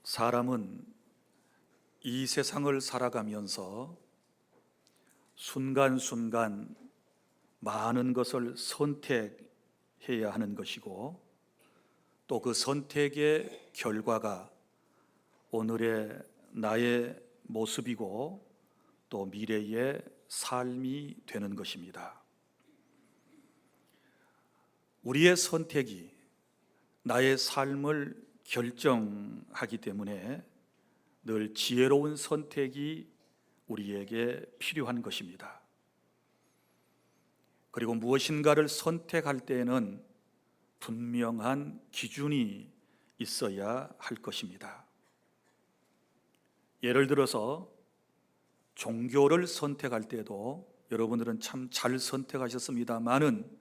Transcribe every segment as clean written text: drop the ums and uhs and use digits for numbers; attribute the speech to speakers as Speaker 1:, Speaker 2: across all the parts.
Speaker 1: 사람은 이 세상을 살아가면서 순간순간 많은 것을 선택해야 하는 것이고, 또 그 선택의 결과가 오늘의 나의 모습이고 또 미래의 삶이 되는 것입니다. 우리의 선택이 나의 삶을 결정하기 때문에 늘 지혜로운 선택이 우리에게 필요한 것입니다. 그리고 무엇인가를 선택할 때에는 분명한 기준이 있어야 할 것입니다. 예를 들어서 종교를 선택할 때도 여러분들은 참 잘 선택하셨습니다만은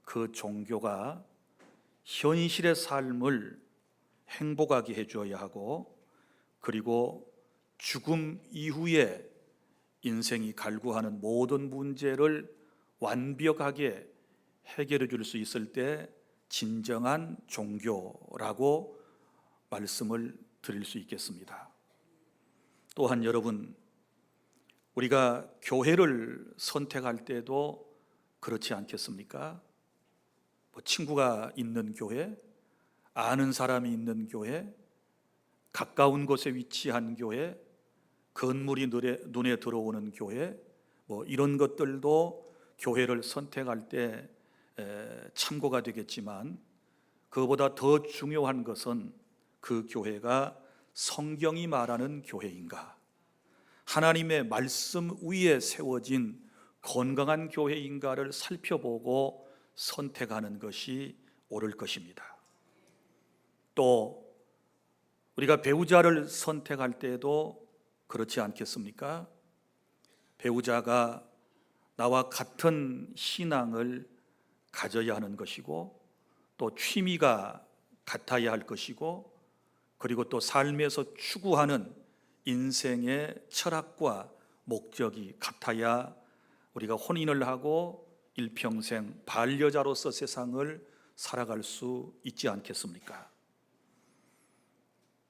Speaker 1: 그 종교가 현실의 삶을 행복하게 해줘야 하고, 그리고 죽음 이후에 인생이 갈구하는 모든 문제를 완벽하게 해결해 줄 수 있을 때 진정한 종교라고 말씀을 드릴 수 있겠습니다. 또한 여러분, 우리가 교회를 선택할 때도 그렇지 않겠습니까? 친구가 있는 교회, 아는 사람이 있는 교회, 가까운 곳에 위치한 교회, 건물이 눈에 들어오는 교회, 이런 것들도 교회를 선택할 때 참고가 되겠지만, 그보다 더 중요한 것은 그 교회가 성경이 말하는 교회인가, 하나님의 말씀 위에 세워진 건강한 교회인가를 살펴보고 선택하는 것이 옳을 것입니다. 또 우리가 배우자를 선택할 때도 그렇지 않겠습니까? 배우자가 나와 같은 신앙을 가져야 하는 것이고, 또 취미가 같아야 할 것이고, 그리고 또 삶에서 추구하는 인생의 철학과 목적이 같아야 우리가 혼인을 하고 일평생 반려자로서 세상을 살아갈 수 있지 않겠습니까?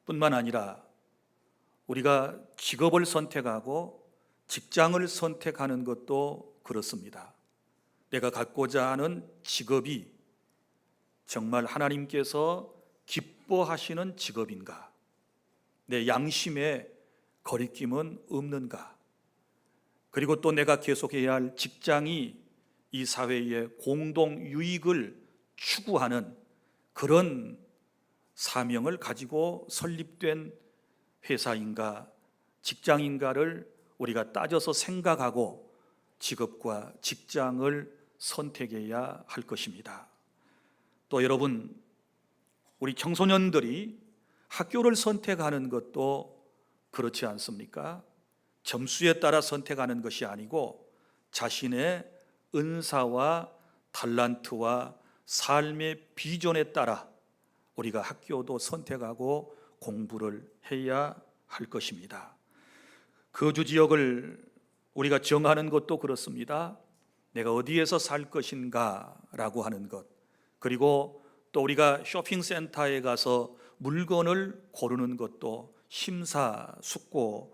Speaker 1: 뿐만 아니라 우리가 직업을 선택하고 직장을 선택하는 것도 그렇습니다. 내가 갖고자 하는 직업이 정말 하나님께서 기뻐하시는 직업인가? 내 양심에 거리낌은 없는가? 그리고 또 내가 계속해야 할 직장이 이 사회의 공동 유익을 추구하는 그런 사명을 가지고 설립된 회사인가, 직장인가를 우리가 따져서 생각하고 직업과 직장을 선택해야 할 것입니다. 또 여러분, 우리 청소년들이 학교를 선택하는 것도 그렇지 않습니까? 점수에 따라 선택하는 것이 아니고 자신의 은사와 탤런트와 삶의 비전에 따라 우리가 학교도 선택하고 공부를 해야 할 것입니다. 거주 지역을 우리가 정하는 것도 그렇습니다. 내가 어디에서 살 것인가 라고 하는 것, 그리고 또 우리가 쇼핑센터에 가서 물건을 고르는 것도 심사숙고해야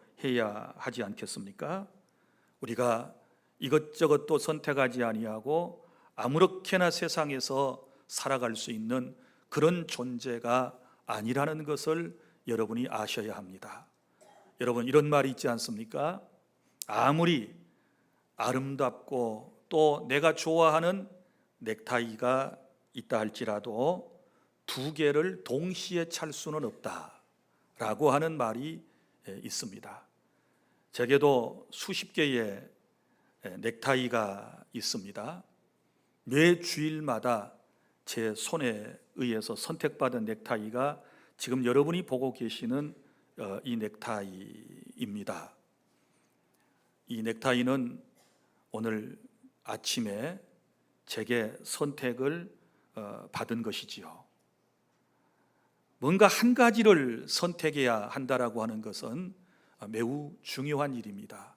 Speaker 1: 하지 않겠습니까? 우리가 이것저것 또 선택하지 아니하고 아무렇게나 세상에서 살아갈 수 있는 그런 존재가 아니라는 것을 여러분이 아셔야 합니다. 여러분, 이런 말이 있지 않습니까? 아무리 아름답고 또 내가 좋아하는 넥타이가 있다 할지라도 두 개를 동시에 찰 수는 없다라고 하는 말이 있습니다. 제게도 수십 개의 넥타이가 있습니다. 매 주일마다 제 손에 의해서 선택받은 넥타이가 지금 여러분이 보고 계시는 이 넥타이입니다. 이 넥타이는 오늘 아침에 제게 선택을 받은 것이지요. 뭔가 한 가지를 선택해야 한다라고 하는 것은 매우 중요한 일입니다.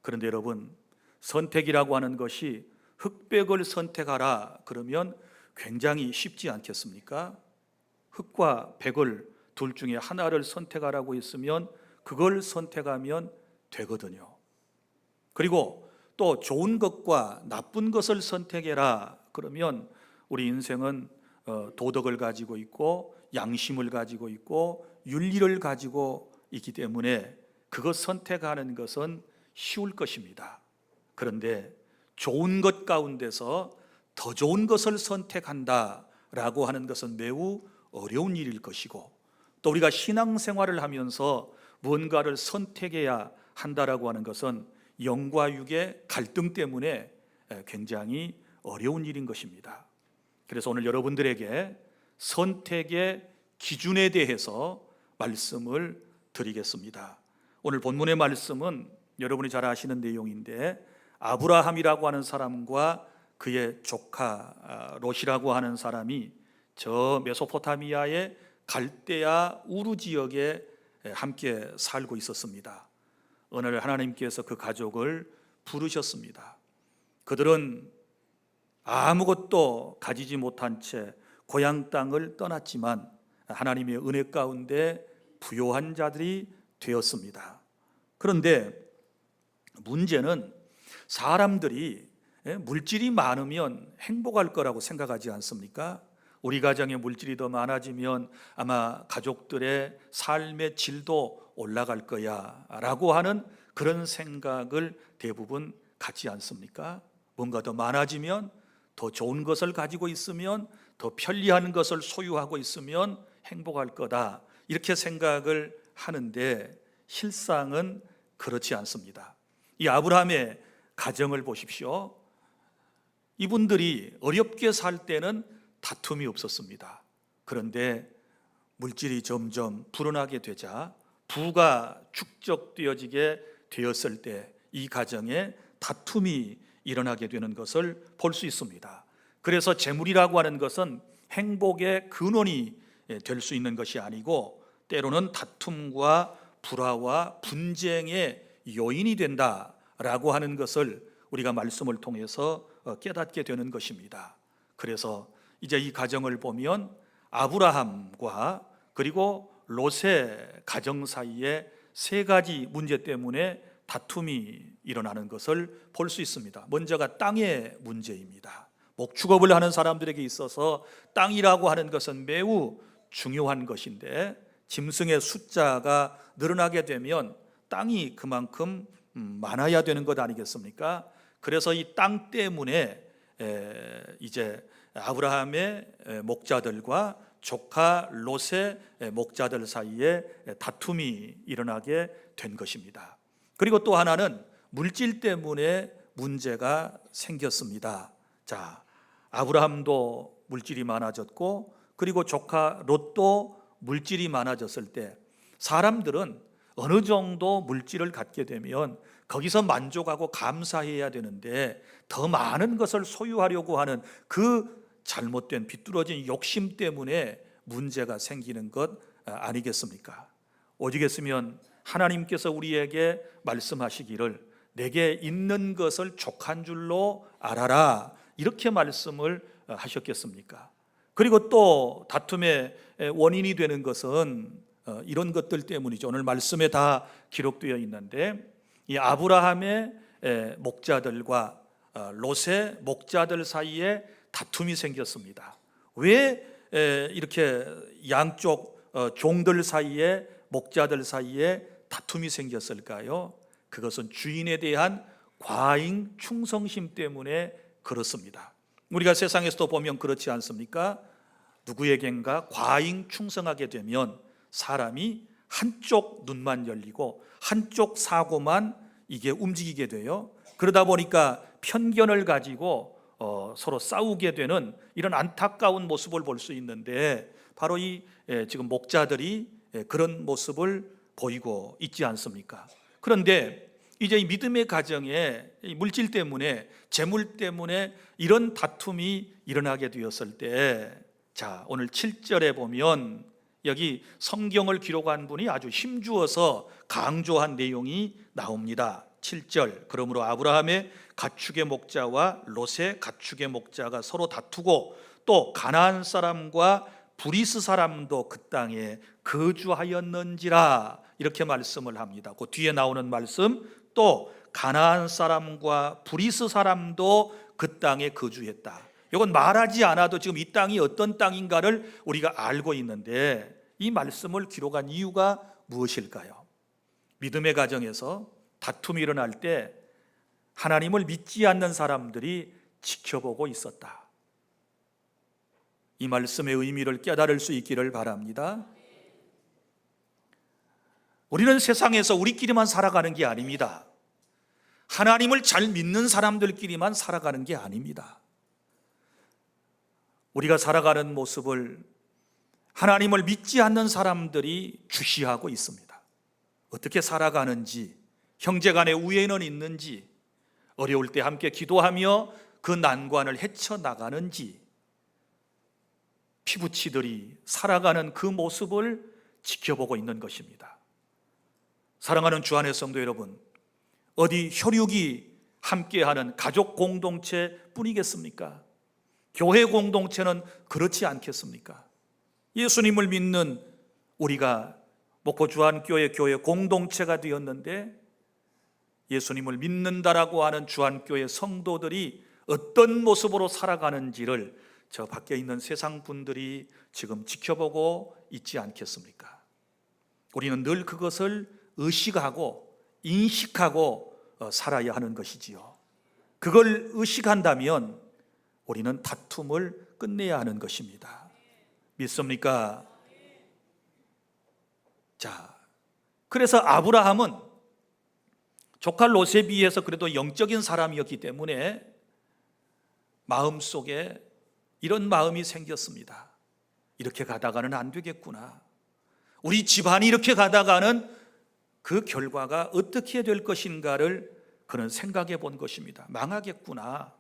Speaker 1: 그런데 여러분, 선택이라고 하는 것이 흑백을 선택하라 그러면 굉장히 쉽지 않겠습니까? 흑과 백을 둘 중에 하나를 선택하라고 했으면 그걸 선택하면 되거든요. 그리고 또 좋은 것과 나쁜 것을 선택해라 그러면 우리 인생은 도덕을 가지고 있고 양심을 가지고 있고 윤리를 가지고 있기 때문에 그것 선택하는 것은 쉬울 것입니다. 그런데 좋은 것 가운데서 더 좋은 것을 선택한다라고 하는 것은 매우 어려운 일일 것이고, 또 우리가 신앙생활을 하면서 무언가를 선택해야 한다라고 하는 것은 영과 육의 갈등 때문에 굉장히 어려운 일인 것입니다. 그래서 오늘 여러분들에게 선택의 기준에 대해서 말씀을 드리겠습니다. 오늘 본문의 말씀은 여러분이 잘 아시는 내용인데, 아브라함이라고 하는 사람과 그의 조카 롯이라고 하는 사람이 저 메소포타미아의 갈대아 우르 지역에 함께 살고 있었습니다. 어느 날 하나님께서 그 가족을 부르셨습니다. 그들은 아무것도 가지지 못한 채 고향 땅을 떠났지만 하나님의 은혜 가운데 부요한 자들이 되었습니다. 그런데 문제는 사람들이 물질이 많으면 행복할 거라고 생각하지 않습니까? 우리 가정에 물질이 더 많아지면 아마 가족들의 삶의 질도 올라갈 거야 라고 하는 그런 생각을 대부분 갖지 않습니까? 뭔가 더 많아지면, 더 좋은 것을 가지고 있으면, 더 편리한 것을 소유하고 있으면 행복할 거다, 이렇게 생각을 하는데 실상은 그렇지 않습니다. 이 아브라함의 가정을 보십시오. 이분들이 어렵게 살 때는 다툼이 없었습니다. 그런데 물질이 점점 불어나게 되자, 부가 축적되어지게 되었을 때 이 가정에 다툼이 일어나게 되는 것을 볼 수 있습니다. 그래서 재물이라고 하는 것은 행복의 근원이 될 수 있는 것이 아니고 때로는 다툼과 불화와 분쟁의 요인이 된다라고 하는 것을 우리가 말씀을 통해서 깨닫게 되는 것입니다. 그래서 이제 이 가정을 보면 아브라함과 그리고 롯의 가정 사이에 세 가지 문제 때문에 다툼이 일어나는 것을 볼 수 있습니다. 먼저가 땅의 문제입니다. 목축업을 하는 사람들에게 있어서 땅이라고 하는 것은 매우 중요한 것인데, 짐승의 숫자가 늘어나게 되면 땅이 그만큼 많아야 되는 것 아니겠습니까? 그래서 이 땅 때문에 이제 아브라함의 목자들과 조카 롯의 목자들 사이에 다툼이 일어나게 된 것입니다. 그리고 또 하나는 물질 때문에 문제가 생겼습니다. 자, 아브라함도 물질이 많아졌고 그리고 조카 롯도 물질이 많아졌을 때 사람들은 어느 정도 물질을 갖게 되면 거기서 만족하고 감사해야 되는데 더 많은 것을 소유하려고 하는 그 잘못된 비뚤어진 욕심 때문에 문제가 생기는 것 아니겠습니까? 오직했으면 하나님께서 우리에게 말씀하시기를 내게 있는 것을 족한 줄로 알아라, 이렇게 말씀을 하셨겠습니까? 그리고 또 다툼의 원인이 되는 것은 이런 것들 때문이죠. 오늘 말씀에 다 기록되어 있는데, 이 아브라함의 목자들과 롯의 목자들 사이에 다툼이 생겼습니다. 왜 이렇게 양쪽 종들 사이에, 목자들 사이에 다툼이 생겼을까요? 그것은 주인에 대한 과잉 충성심 때문에 그렇습니다. 우리가 세상에서도 보면 그렇지 않습니까? 누구에겐가 과잉 충성하게 되면 사람이 한쪽 눈만 열리고 한쪽 사고만 이게 움직이게 돼요. 그러다 보니까 편견을 가지고 서로 싸우게 되는 이런 안타까운 모습을 볼 수 있는데, 바로 이 지금 목자들이 그런 모습을 보이고 있지 않습니까? 그런데 이제 이 믿음의 가정에 물질 때문에, 재물 때문에 이런 다툼이 일어나게 되었을 때, 자, 오늘 7절에 보면 여기 성경을 기록한 분이 아주 힘주어서 강조한 내용이 나옵니다. 7절, 그러므로 아브라함의 가축의 목자와 롯의 가축의 목자가 서로 다투고 또 가나안 사람과 브리스 사람도 그 땅에 거주하였는지라 이렇게 말씀을 합니다. 그 뒤에 나오는 말씀 또 가나안 사람과 브리스 사람도 그 땅에 거주했다. 이건 말하지 않아도 지금 이 땅이 어떤 땅인가를 우리가 알고 있는데 이 말씀을 기록한 이유가 무엇일까요? 믿음의 가정에서 다툼이 일어날 때 하나님을 믿지 않는 사람들이 지켜보고 있었다. 이 말씀의 의미를 깨달을 수 있기를 바랍니다. 우리는 세상에서 우리끼리만 살아가는 게 아닙니다. 하나님을 잘 믿는 사람들끼리만 살아가는 게 아닙니다. 우리가 살아가는 모습을 하나님을 믿지 않는 사람들이 주시하고 있습니다. 어떻게 살아가는지, 형제 간의 우애는 있는지, 어려울 때 함께 기도하며 그 난관을 헤쳐나가는지, 피부치들이 살아가는 그 모습을 지켜보고 있는 것입니다. 사랑하는 주 안의 성도 여러분, 어디 혈육이 함께하는 가족 공동체 뿐이겠습니까? 교회 공동체는 그렇지 않겠습니까? 예수님을 믿는 우리가 목포 주안교회 교회 공동체가 되었는데 예수님을 믿는다라고 하는 주안교회 성도들이 어떤 모습으로 살아가는지를 저 밖에 있는 세상 분들이 지금 지켜보고 있지 않겠습니까? 우리는 늘 그것을 의식하고 인식하고 살아야 하는 것이지요. 그걸 의식한다면 우리는 다툼을 끝내야 하는 것입니다. 믿습니까? 자, 그래서 아브라함은 조카 롯에 비해서 그래도 영적인 사람이었기 때문에 마음속에 이런 마음이 생겼습니다. 이렇게 가다가는 안 되겠구나. 우리 집안이 이렇게 가다가는 그 결과가 어떻게 될 것인가를 그는 생각해 본 것입니다. 망하겠구나.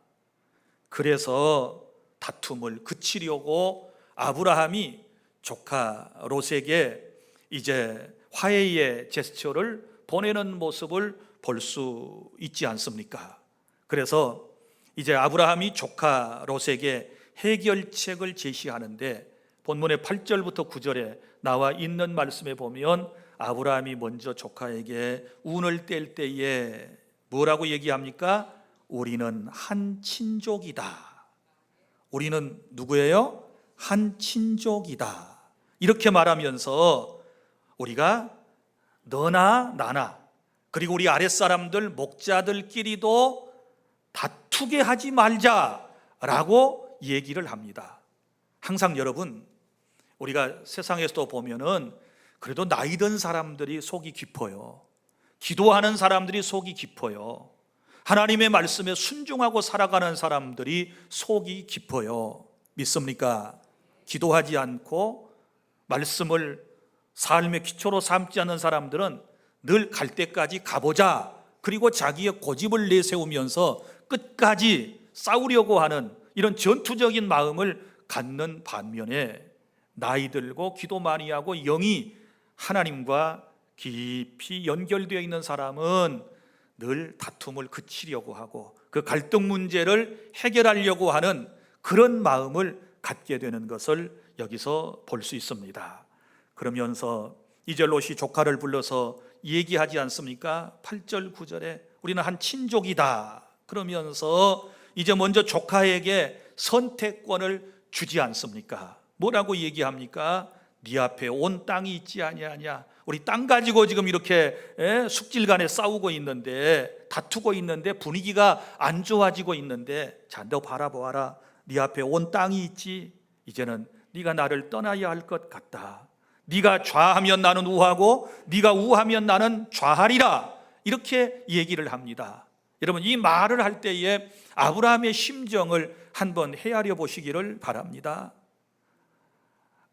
Speaker 1: 그래서 다툼을 그치려고 아브라함이 조카 롯에게 이제 화해의 제스처를 보내는 모습을 볼 수 있지 않습니까? 그래서 이제 아브라함이 조카 롯에게 해결책을 제시하는데 본문의 8절부터 9절에 나와 있는 말씀에 보면 아브라함이 먼저 조카에게 운을 뗄 때에 뭐라고 얘기합니까? 우리는 한 친족이다. 우리는 누구예요? 한 친족이다. 이렇게 말하면서 우리가 너나 나나 그리고 우리 아랫사람들 목자들끼리도 다투게 하지 말자라고 얘기를 합니다. 항상 여러분 우리가 세상에서도 보면은 그래도 나이 든 사람들이 속이 깊어요. 기도하는 사람들이 속이 깊어요. 하나님의 말씀에 순종하고 살아가는 사람들이 속이 깊어요. 믿습니까? 기도하지 않고 말씀을 삶의 기초로 삼지 않는 사람들은 늘 갈 때까지 가보자. 그리고 자기의 고집을 내세우면서 끝까지 싸우려고 하는 이런 전투적인 마음을 갖는 반면에 나이 들고 기도 많이 하고 영이 하나님과 깊이 연결되어 있는 사람은 늘 다툼을 그치려고 하고 그 갈등 문제를 해결하려고 하는 그런 마음을 갖게 되는 것을 여기서 볼 수 있습니다. 그러면서 이제 롯이 조카를 불러서 얘기하지 않습니까? 8절 9절에 우리는 한 친족이다. 그러면서 이제 먼저 조카에게 선택권을 주지 않습니까? 뭐라고 얘기합니까? 네 앞에 온 땅이 있지 아니하냐. 우리 땅 가지고 지금 이렇게 숙질간에 싸우고 있는데 다투고 있는데 분위기가 안 좋아지고 있는데 자, 너 바라보아라. 네 앞에 온 땅이 있지. 이제는 네가 나를 떠나야 할 것 같다. 네가 좌하면 나는 우하고 네가 우하면 나는 좌하리라. 이렇게 얘기를 합니다. 여러분 이 말을 할 때에 아브라함의 심정을 한번 헤아려 보시기를 바랍니다.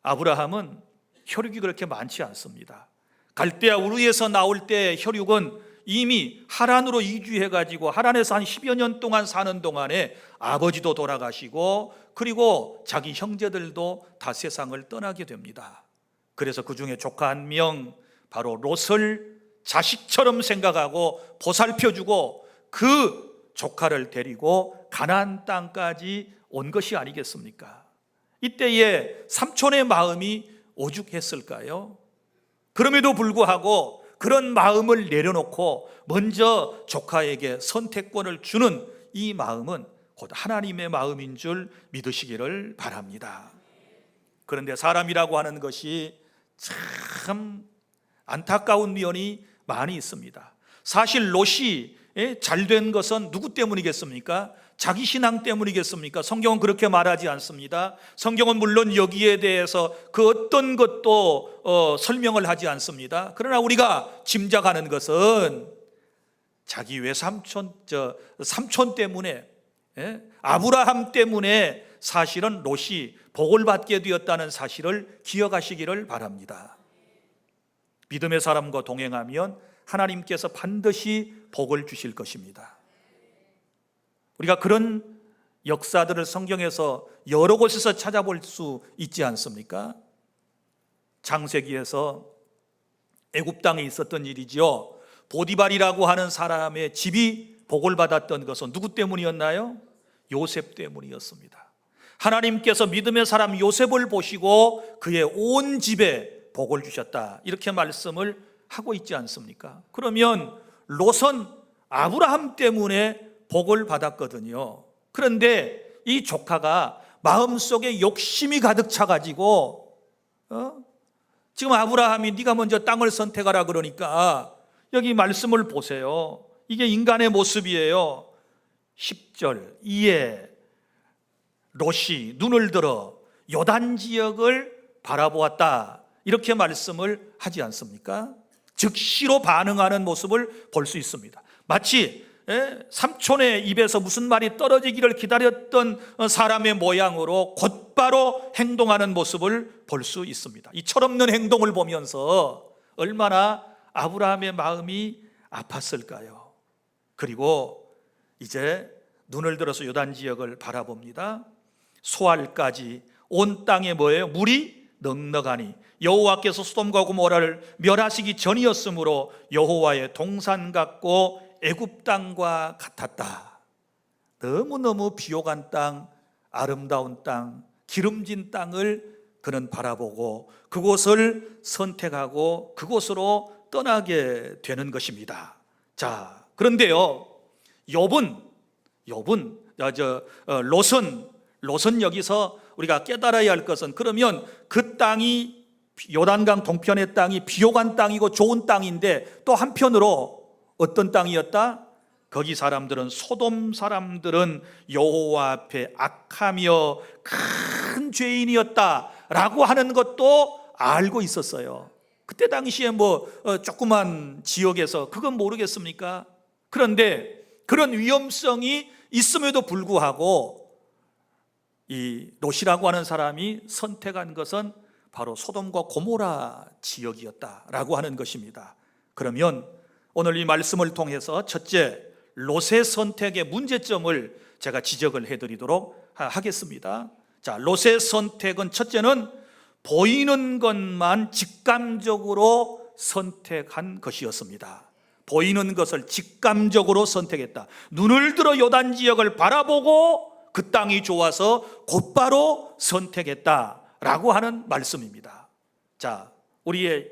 Speaker 1: 아브라함은 혈육이 그렇게 많지 않습니다. 갈대아 우르에서 나올 때 혈육은 이미 하란으로 이주해가지고 하란에서 한 10여 년 동안 사는 동안에 아버지도 돌아가시고 그리고 자기 형제들도 다 세상을 떠나게 됩니다. 그래서 그 중에 조카 한 명 바로 롯을 자식처럼 생각하고 보살펴주고 그 조카를 데리고 가나안 땅까지 온 것이 아니겠습니까? 이때에 삼촌의 마음이 오죽했을까요? 그럼에도 불구하고 그런 마음을 내려놓고 먼저 조카에게 선택권을 주는 이 마음은 곧 하나님의 마음인 줄 믿으시기를 바랍니다. 그런데 사람이라고 하는 것이 참 안타까운 면이 많이 있습니다. 사실 롯이 잘된 것은 누구 때문이겠습니까? 자기 신앙 때문이겠습니까? 성경은 그렇게 말하지 않습니다. 성경은 물론 여기에 대해서 그 어떤 것도 설명을 하지 않습니다. 그러나 우리가 짐작하는 것은 자기 외삼촌, 삼촌 때문에, 아브라함 때문에 사실은 롯이 복을 받게 되었다는 사실을 기억하시기를 바랍니다. 믿음의 사람과 동행하면 하나님께서 반드시 복을 주실 것입니다. 우리가 그런 역사들을 성경에서 여러 곳에서 찾아볼 수 있지 않습니까? 창세기에서 애굽 땅에 있었던 일이지요. 보디발이라고 하는 사람의 집이 복을 받았던 것은 누구 때문이었나요? 요셉 때문이었습니다. 하나님께서 믿음의 사람 요셉을 보시고 그의 온 집에 복을 주셨다, 이렇게 말씀을 하고 있지 않습니까? 그러면 롯은 아브라함 때문에 복을 받았거든요. 그런데 이 조카가 마음속에 욕심이 가득 차가지고 지금 아브라함이 네가 먼저 땅을 선택하라 그러니까 여기 말씀을 보세요. 이게 인간의 모습이에요. 10절 이에 롯이 눈을 들어 요단 지역을 바라보았다, 이렇게 말씀을 하지 않습니까? 즉시로 반응하는 모습을 볼 수 있습니다. 마치 삼촌의 입에서 무슨 말이 떨어지기를 기다렸던 사람의 모양으로 곧바로 행동하는 모습을 볼 수 있습니다. 이 철없는 행동을 보면서 얼마나 아브라함의 마음이 아팠을까요? 그리고 이제 눈을 들어서 요단 지역을 바라봅니다. 소알까지 온 땅에 뭐예요? 물이 넉넉하니 여호와께서 소돔과 고모라를 멸하시기 전이었으므로 여호와의 동산 같고 애굽 땅과 같았다. 너무너무 비옥한 땅, 아름다운 땅, 기름진 땅을 그는 바라보고 그곳을 선택하고 그곳으로 떠나게 되는 것입니다. 자, 그런데요, 롯은 여기서 우리가 깨달아야 할 것은, 그러면 그 땅이 요단강 동편의 땅이 비옥한 땅이고 좋은 땅인데 또 한편으로 어떤 땅이었다? 거기 사람들은, 소돔 사람들은 여호와 앞에 악하며 큰 죄인이었다라고 하는 것도 알고 있었어요. 그때 당시에 조그만 지역에서 그건 모르겠습니까? 그런데 그런 위험성이 있음에도 불구하고 이 롯이라고 하는 사람이 선택한 것은 바로 소돔과 고모라 지역이었다라고 하는 것입니다. 그러면 오늘 이 말씀을 통해서 첫째, 롯의 선택의 문제점을 제가 지적을 해드리도록 하겠습니다. 자, 롯의 선택은, 첫째는 보이는 것만 직감적으로 선택한 것이었습니다. 보이는 것을 직감적으로 선택했다. 눈을 들어 요단 지역을 바라보고 그 땅이 좋아서 곧바로 선택했다라고 하는 말씀입니다. 자, 우리의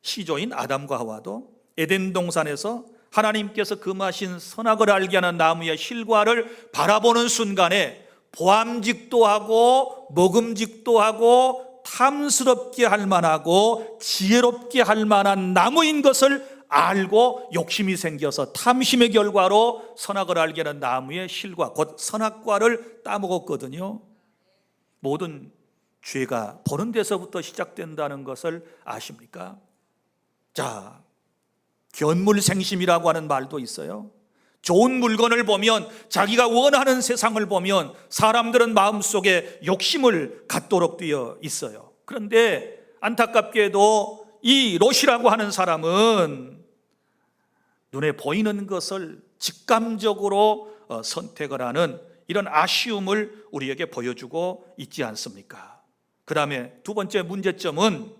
Speaker 1: 시조인 아담과 하와도 에덴 동산에서 하나님께서 금하신 선악을 알게 하는 나무의 실과를 바라보는 순간에 보암직도 하고 먹음직도 하고 탐스럽게 할 만하고 지혜롭게 할 만한 나무인 것을 알고 욕심이 생겨서 탐심의 결과로 선악을 알게 하는 나무의 실과, 곧 선악과를 따먹었거든요. 모든 죄가 보는 데서부터 시작된다는 것을 아십니까? 자, 견물생심이라고 하는 말도 있어요. 좋은 물건을 보면, 자기가 원하는 세상을 보면 사람들은 마음속에 욕심을 갖도록 되어 있어요. 그런데 안타깝게도 이 롯이라고 하는 사람은 눈에 보이는 것을 직감적으로 선택을 하는 이런 아쉬움을 우리에게 보여주고 있지 않습니까? 그 다음에 두 번째 문제점은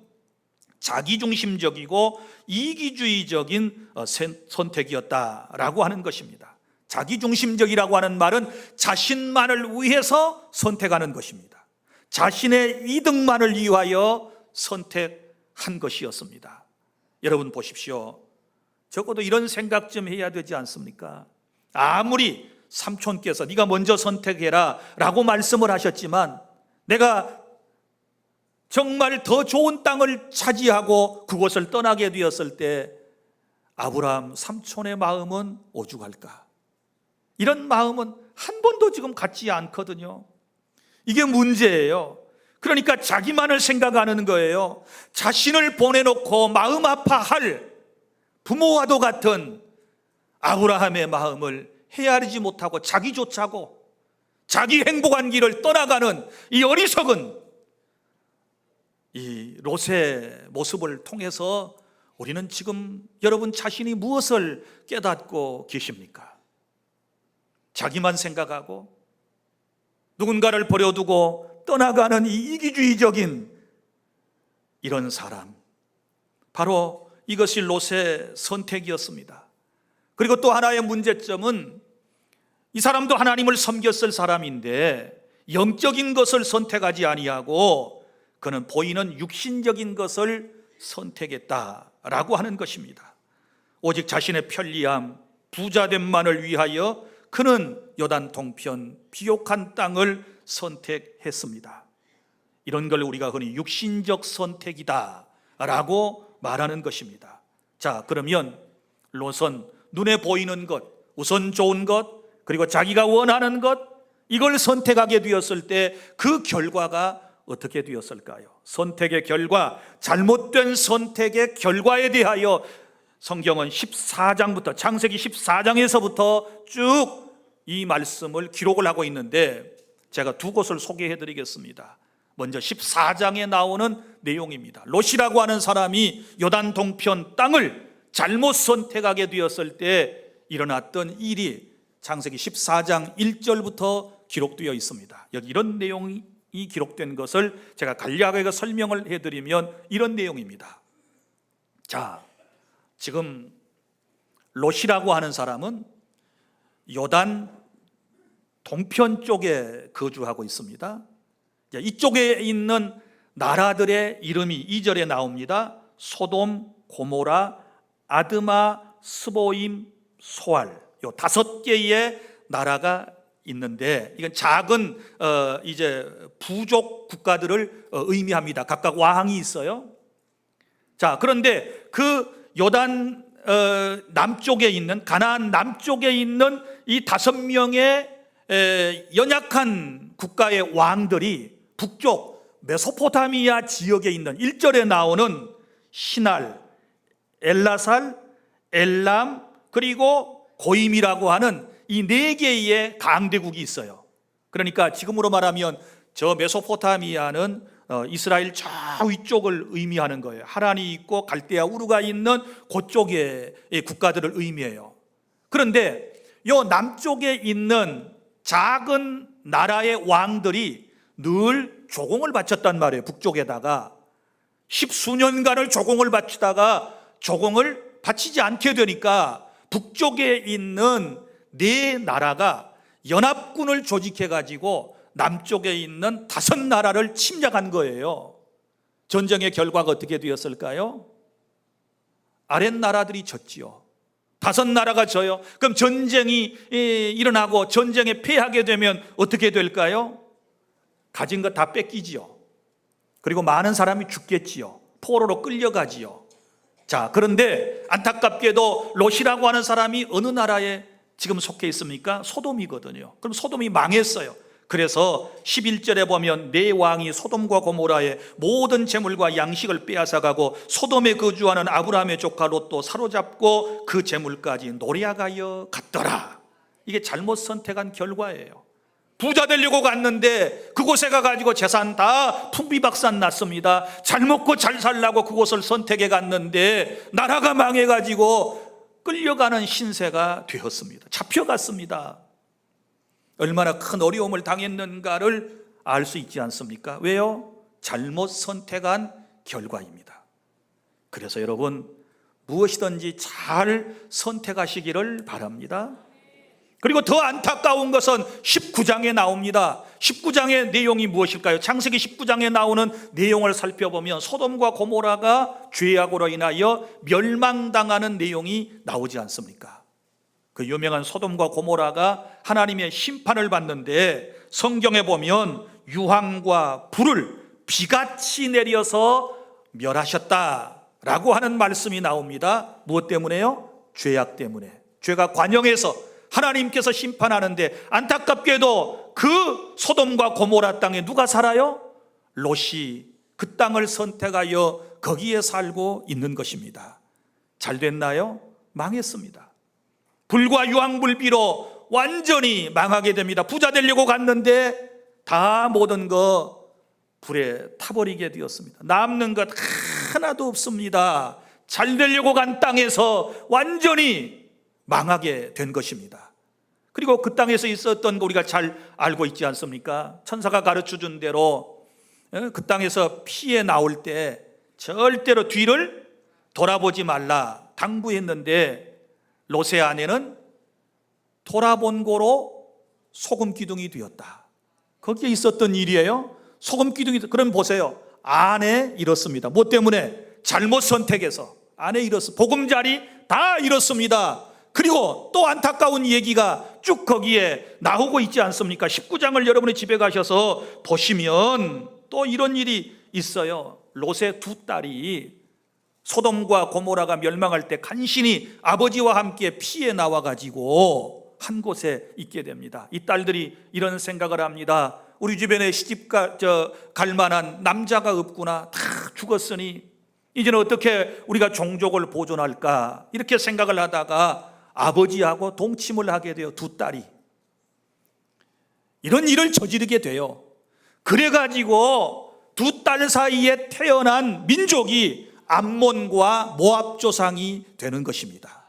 Speaker 1: 자기중심적이고 이기주의적인 선택이었다라고 하는 것입니다. 자기중심적이라고 하는 말은 자신만을 위해서 선택하는 것입니다. 자신의 이득만을 위하여 선택한 것이었습니다. 여러분 보십시오. 적어도 이런 생각 좀 해야 되지 않습니까? 아무리 삼촌께서 네가 먼저 선택해라 라고 말씀을 하셨지만, 내가 정말 더 좋은 땅을 차지하고 그곳을 떠나게 되었을 때 아브라함 삼촌의 마음은 오죽할까? 이런 마음은 한 번도 지금 갖지 않거든요. 이게 문제예요. 그러니까 자기만을 생각하는 거예요. 자신을 보내놓고 마음 아파할 부모와도 같은 아브라함의 마음을 헤아리지 못하고 자기 쫓아고 자기 행복한 길을 떠나가는 이 어리석은 이 롯의 모습을 통해서 우리는 지금 여러분 자신이 무엇을 깨닫고 계십니까? 자기만 생각하고 누군가를 버려두고 떠나가는 이 이기주의적인 이런 사람, 바로 이것이 롯의 선택이었습니다. 그리고 또 하나의 문제점은 이 사람도 하나님을 섬겼을 사람인데 영적인 것을 선택하지 아니하고 그는 보이는 육신적인 것을 선택했다라고 하는 것입니다. 오직 자신의 편리함, 부자됨만을 위하여 그는 요단 동편 비옥한 땅을 선택했습니다. 이런 걸 우리가 흔히 육신적 선택이다라고 말하는 것입니다. 자, 그러면 롯은 눈에 보이는 것, 우선 좋은 것, 그리고 자기가 원하는 것, 이걸 선택하게 되었을 때 그 결과가 어떻게 되었을까요? 선택의 결과, 잘못된 선택의 결과에 대하여 성경은 14장부터, 창세기 14장에서부터 쭉 이 말씀을 기록을 하고 있는데 제가 두 곳을 소개해 드리겠습니다. 먼저 14장에 나오는 내용입니다. 롯이라고 하는 사람이 요단 동편 땅을 잘못 선택하게 되었을 때 일어났던 일이 창세기 14장 1절부터 기록되어 있습니다. 여기 이런 내용이 기록된 것을 제가 간략하게 설명을 해드리면 이런 내용입니다. 자, 지금 롯이라고 하는 사람은 요단 동편 쪽에 거주하고 있습니다. 이쪽에 있는 나라들의 이름이 2절에 나옵니다. 소돔, 고모라, 아드마, 스보임, 소알, 요 5개의 나라가 있는데 이건 작은 이제 부족 국가들을 의미합니다. 각각 왕이 있어요. 자, 그런데 그 요단 남쪽에 있는, 가나안 남쪽에 있는 이 5명의 연약한 국가의 왕들이 북쪽 메소포타미아 지역에 있는 1절에 나오는 시날, 엘라살, 엘람, 그리고 고임이라고 하는 이 4개의 강대국이 있어요. 그러니까 지금으로 말하면 저 메소포타미아는 이스라엘 저 위쪽을 의미하는 거예요. 하란이 있고 갈대아 우르가 있는 그쪽의 국가들을 의미해요. 그런데 요 남쪽에 있는 작은 나라의 왕들이 늘 조공을 바쳤단 말이에요. 북쪽에다가 10수년간을 조공을 바치다가 조공을 바치지 않게 되니까 북쪽에 있는 4나라가 연합군을 조직해 가지고 남쪽에 있는 5나라를 침략한 거예요. 전쟁의 결과가 어떻게 되었을까요? 아랫나라들이 졌지요. 5나라가 져요. 그럼 전쟁이 일어나고 전쟁에 패하게 되면 어떻게 될까요? 가진 거 다 뺏기지요. 그리고 많은 사람이 죽겠지요. 포로로 끌려가지요. 자, 그런데 안타깝게도 롯이라고 하는 사람이 어느 나라에 지금 속해 있습니까? 소돔이거든요. 그럼 소돔이 망했어요. 그래서 11절에 보면 네 왕이 소돔과 고모라의 모든 재물과 양식을 빼앗아가고 소돔에 거주하는 아브라함의 조카 롯도 사로잡고 그 재물까지 노략하여 갔더라. 이게 잘못 선택한 결과예요. 부자 되려고 갔는데 그곳에 가가지고 재산 다 풍비박산 났습니다. 잘 먹고 잘 살라고 그곳을 선택해 갔는데 나라가 망해가지고 끌려가는 신세가 되었습니다. 잡혀갔습니다. 얼마나 큰 어려움을 당했는가를 알 수 있지 않습니까? 왜요? 잘못 선택한 결과입니다. 그래서 여러분 무엇이든지 잘 선택하시기를 바랍니다. 그리고 더 안타까운 것은 19장에 나옵니다. 19장의 내용이 무엇일까요? 창세기 19장에 나오는 내용을 살펴보면 소돔과 고모라가 죄악으로 인하여 멸망당하는 내용이 나오지 않습니까? 그 유명한 소돔과 고모라가 하나님의 심판을 받는데 성경에 보면 유황과 불을 비같이 내려서 멸하셨다라고 하는 말씀이 나옵니다. 무엇 때문에요? 죄악 때문에. 죄가 관영해서 하나님께서 심판하는데 안타깝게도 그 소돔과 고모라 땅에 누가 살아요? 롯이 그 땅을 선택하여 거기에 살고 있는 것입니다. 잘 됐나요? 망했습니다. 불과 유황불비로 완전히 망하게 됩니다. 부자 되려고 갔는데 다 모든 거 불에 타버리게 되었습니다. 남는 것 하나도 없습니다. 잘 되려고 간 땅에서 완전히 망하게 된 것입니다. 그리고 그 땅에서 있었던 거 우리가 잘 알고 있지 않습니까? 천사가 가르쳐준 대로 그 땅에서 피해 나올 때 절대로 뒤를 돌아보지 말라 당부했는데 롯의 아내는 돌아본 고로 소금 기둥이 되었다. 거기에 있었던 일이에요. 소금 기둥이. 그럼 보세요. 아내 잃었습니다. 뭐 때문에? 잘못 선택해서 아내 잃었어. 보금자리 다 잃었습니다. 그리고 또 안타까운 얘기가 쭉 거기에 나오고 있지 않습니까? 19장을 여러분이 집에 가셔서 보시면 또 이런 일이 있어요. 롯의 두 딸이 소돔과 고모라가 멸망할 때 간신히 아버지와 함께 피해 나와가지고 한 곳에 있게 됩니다. 이 딸들이 이런 생각을 합니다. 우리 주변에 시집 갈 만한 남자가 없구나. 다 죽었으니 이제는 어떻게 우리가 종족을 보존할까, 이렇게 생각을 하다가 아버지하고 동침을 하게 돼요. 두 딸이 이런 일을 저지르게 돼요. 그래가지고 두 딸 사이에 태어난 민족이 암몬과 모압 조상이 되는 것입니다.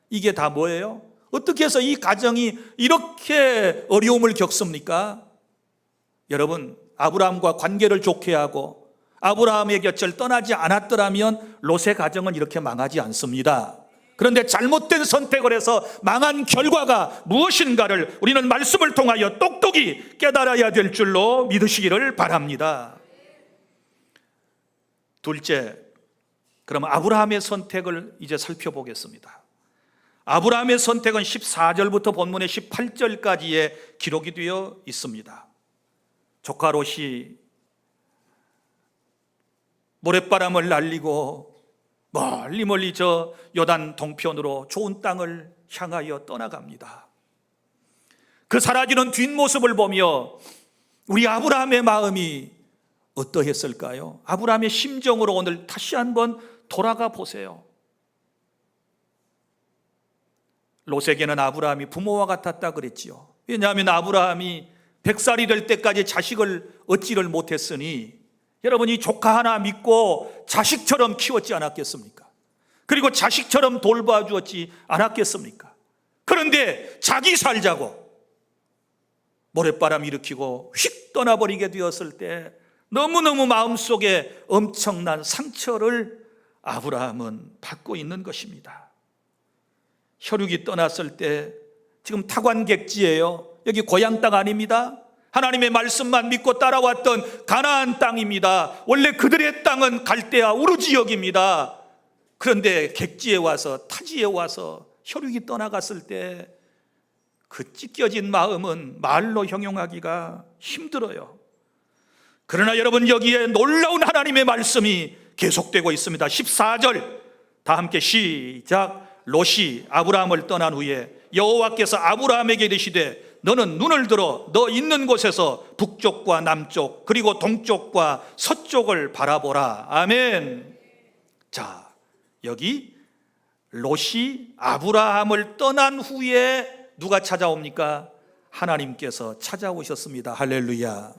Speaker 1: 이게 다 뭐예요? 어떻게 해서 이 가정이 이렇게 어려움을 겪습니까? 여러분, 아브라함과 관계를 좋게 하고 아브라함의 곁을 떠나지 않았더라면 롯의 가정은 이렇게 망하지 않습니다. 그런데 잘못된 선택을 해서 망한 결과가 무엇인가를 우리는 말씀을 통하여 똑똑히 깨달아야 될 줄로 믿으시기를 바랍니다. 둘째, 그럼 아브라함의 선택을 이제 살펴보겠습니다. 아브라함의 선택은 14절부터 본문의 18절까지의 기록이 되어 있습니다. 조카 롯이 모랫바람을 날리고 멀리 저 요단 동편으로 좋은 땅을 향하여 떠나갑니다. 그 사라지는 뒷모습을 보며 우리 아브라함의 마음이 어떠했을까요? 아브라함의 심정으로 오늘 다시 한번 돌아가 보세요. 롯에게는 아브라함이 부모와 같았다 그랬지요. 왜냐하면 아브라함이 100살이 될 때까지 자식을 얻지를 못했으니 여러분이 조카 하나 믿고 자식처럼 키웠지 않았겠습니까? 그리고 자식처럼 돌봐주었지 않았겠습니까? 그런데 자기 살자고 모랫바람 일으키고 휙 떠나버리게 되었을 때 너무너무 마음속에 엄청난 상처를 아브라함은 받고 있는 것입니다. 혈육이 떠났을 때 지금 타관객지예요. 여기 고향 땅 아닙니다. 하나님의 말씀만 믿고 따라왔던 가나안 땅입니다. 원래 그들의 땅은 갈대아 우르 지역입니다. 그런데 객지에 와서, 타지에 와서 혈육이 떠나갔을 때 그 찢겨진 마음은 말로 형용하기가 힘들어요. 그러나 여러분, 여기에 놀라운 하나님의 말씀이 계속되고 있습니다. 14절 다 함께 시작. 롯이 아브라함을 떠난 후에 여호와께서 아브라함에게 이르시되 너는 눈을 들어 너 있는 곳에서 북쪽과 남쪽 그리고 동쪽과 서쪽을 바라보라. 아멘. 자, 여기 롯이 아브라함을 떠난 후에 누가 찾아옵니까? 하나님께서 찾아오셨습니다. 할렐루야.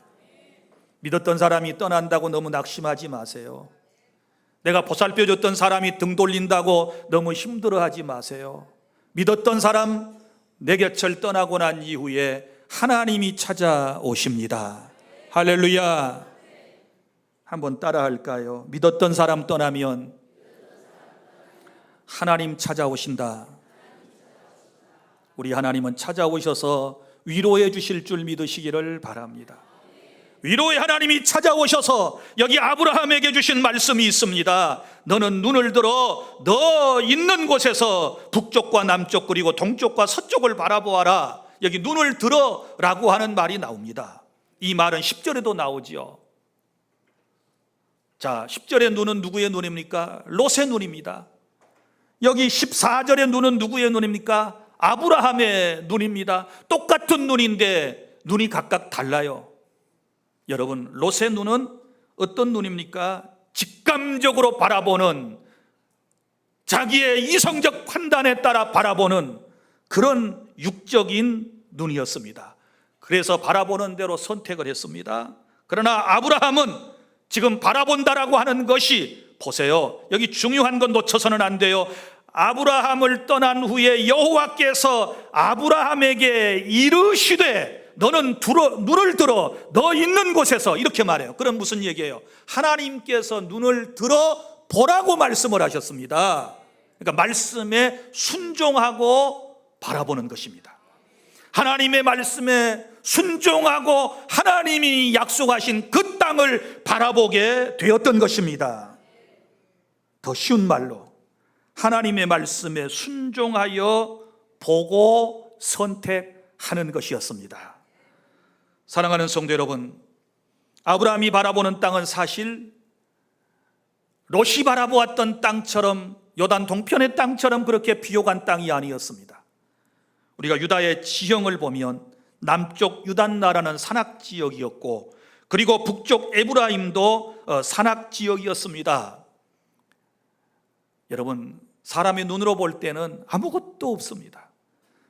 Speaker 1: 믿었던 사람이 떠난다고 너무 낙심하지 마세요. 내가 보살펴줬던 사람이 등 돌린다고 너무 힘들어하지 마세요. 믿었던 사람 내 곁을 떠나고 난 이후에 하나님이 찾아오십니다. 할렐루야. 한번 따라 할까요? 믿었던 사람 떠나면 하나님 찾아오신다. 우리 하나님은 찾아오셔서 위로해 주실 줄 믿으시기를 바랍니다. 위로의 하나님이 찾아오셔서 여기 아브라함에게 주신 말씀이 있습니다. 너는 눈을 들어 너 있는 곳에서 북쪽과 남쪽 그리고 동쪽과 서쪽을 바라보아라. 여기 눈을 들어라고 하는 말이 나옵니다. 이 말은 10절에도 나오지요. 자, 10절의 눈은 누구의 눈입니까? 롯의 눈입니다. 여기 14절의 눈은 누구의 눈입니까? 아브라함의 눈입니다. 똑같은 눈인데 눈이 각각 달라요. 여러분, 롯의 눈은 어떤 눈입니까? 직감적으로 바라보는, 자기의 이성적 판단에 따라 바라보는 그런 육적인 눈이었습니다. 그래서 바라보는 대로 선택을 했습니다. 그러나 아브라함은 지금 바라본다라고 하는 것이, 보세요, 여기 중요한 건 놓쳐서는 안 돼요. 아브라함을 떠난 후에 여호와께서 아브라함에게 이르시되 너는 눈을 들어 너 있는 곳에서, 이렇게 말해요. 그럼 무슨 얘기예요? 하나님께서 눈을 들어 보라고 말씀을 하셨습니다. 그러니까 말씀에 순종하고 바라보는 것입니다. 하나님의 말씀에 순종하고 하나님이 약속하신 그 땅을 바라보게 되었던 것입니다. 더 쉬운 말로 하나님의 말씀에 순종하여 보고 선택하는 것이었습니다. 사랑하는 성도 여러분, 아브라함이 바라보는 땅은 사실 롯이 바라보았던 땅처럼, 요단 동편의 땅처럼 그렇게 비옥한 땅이 아니었습니다. 우리가 유다의 지형을 보면 남쪽 유단 나라는 산악지역이었고, 그리고 북쪽 에브라임도 산악지역이었습니다. 여러분, 사람의 눈으로 볼 때는 아무것도 없습니다.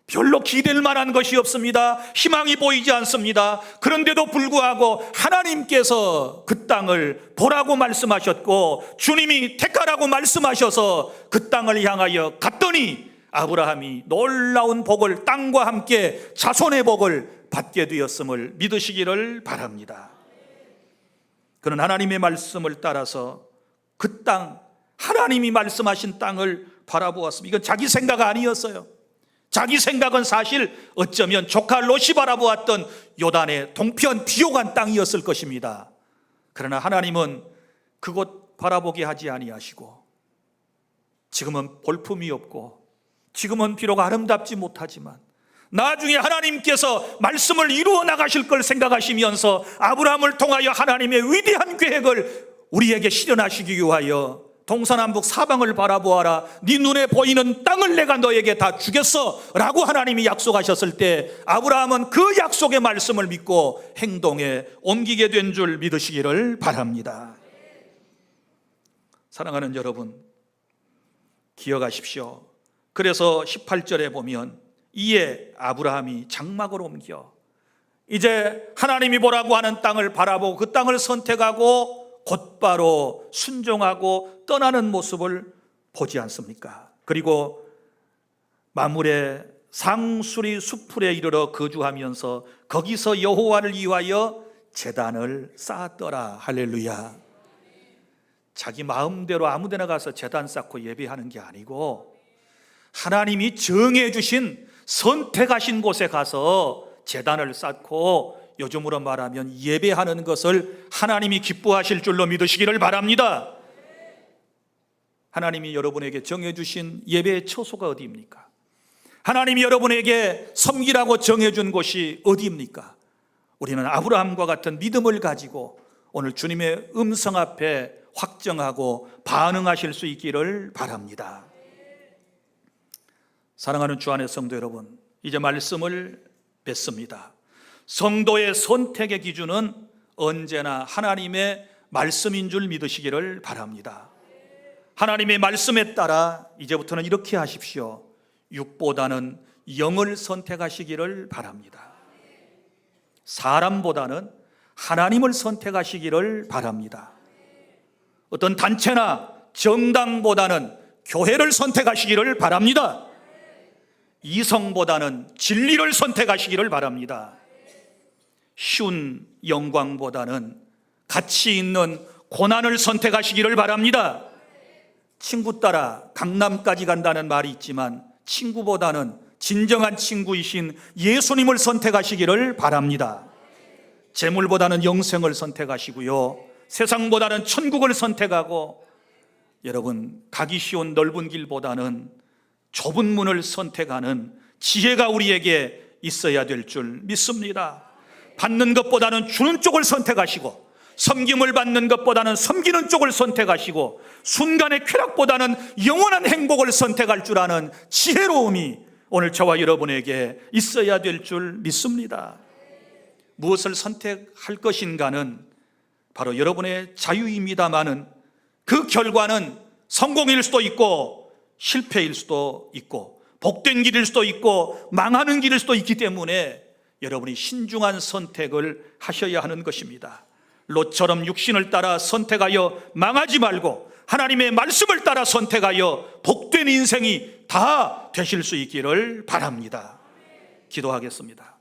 Speaker 1: 별로 기댈 만한 것이 없습니다. 희망이 보이지 않습니다. 그런데도 불구하고 하나님께서 그 땅을 보라고 말씀하셨고, 주님이 택하라고 말씀하셔서 그 땅을 향하여 갔더니 아브라함이 놀라운 복을, 땅과 함께 자손의 복을 받게 되었음을 믿으시기를 바랍니다. 그는 하나님의 말씀을 따라서 그 땅, 하나님이 말씀하신 땅을 바라보았습니다. 이건 자기 생각 아니었어요. 자기 생각은 사실 어쩌면 조카 롯이 바라보았던 요단의 동편 비옥한 땅이었을 것입니다. 그러나 하나님은 그곳 바라보게 하지 아니하시고, 지금은 볼품이 없고, 지금은 비록 아름답지 못하지만 나중에 하나님께서 말씀을 이루어 나가실 걸 생각하시면서 아브라함을 통하여 하나님의 위대한 계획을 우리에게 실현하시기 위하여 동서남북 사방을 바라보아라, 네 눈에 보이는 땅을 내가 너에게 다 주겠어 라고 하나님이 약속하셨을 때 아브라함은 그 약속의 말씀을 믿고 행동에 옮기게 된 줄 믿으시기를 바랍니다. 사랑하는 여러분, 기억하십시오. 그래서 18절에 보면 이에 아브라함이 장막을 옮겨 이제 하나님이 보라고 하는 땅을 바라보고 그 땅을 선택하고 곧바로 순종하고 떠나는 모습을 보지 않습니까? 그리고 마물의 상수리 수풀에 이르러 거주하면서 거기서 여호와를 위하여 제단을 쌓았더라. 할렐루야. 자기 마음대로 아무데나 가서 제단 쌓고 예배하는 게 아니고 하나님이 정해 주신, 선택하신 곳에 가서 제단을 쌓고, 요즘으로 말하면 예배하는 것을 하나님이 기뻐하실 줄로 믿으시기를 바랍니다. 하나님이 여러분에게 정해주신 예배의 처소가 어디입니까? 하나님이 여러분에게 섬기라고 정해준 곳이 어디입니까? 우리는 아브라함과 같은 믿음을 가지고 오늘 주님의 음성 앞에 확정하고 반응하실 수 있기를 바랍니다. 사랑하는 주 안의 성도 여러분, 이제 말씀을 뵙습니다. 성도의 선택의 기준은 언제나 하나님의 말씀인 줄 믿으시기를 바랍니다. 하나님의 말씀에 따라 이제부터는 이렇게 하십시오. 육보다는 영을 선택하시기를 바랍니다. 사람보다는 하나님을 선택하시기를 바랍니다. 어떤 단체나 정당보다는 교회를 선택하시기를 바랍니다. 이성보다는 진리를 선택하시기를 바랍니다. 쉬운 영광보다는 가치 있는 고난을 선택하시기를 바랍니다. 친구 따라 강남까지 간다는 말이 있지만 친구보다는 진정한 친구이신 예수님을 선택하시기를 바랍니다. 재물보다는 영생을 선택하시고요, 세상보다는 천국을 선택하고, 여러분, 가기 쉬운 넓은 길보다는 좁은 문을 선택하는 지혜가 우리에게 있어야 될 줄 믿습니다. 받는 것보다는 주는 쪽을 선택하시고, 섬김을 받는 것보다는 섬기는 쪽을 선택하시고, 순간의 쾌락보다는 영원한 행복을 선택할 줄 아는 지혜로움이 오늘 저와 여러분에게 있어야 될 줄 믿습니다. 무엇을 선택할 것인가는 바로 여러분의 자유입니다마는 그 결과는 성공일 수도 있고 실패일 수도 있고 복된 길일 수도 있고 망하는 길일 수도 있기 때문에 여러분이 신중한 선택을 하셔야 하는 것입니다. 롯처럼 육신을 따라 선택하여 망하지 말고 하나님의 말씀을 따라 선택하여 복된 인생이 다 되실 수 있기를 바랍니다. 기도하겠습니다.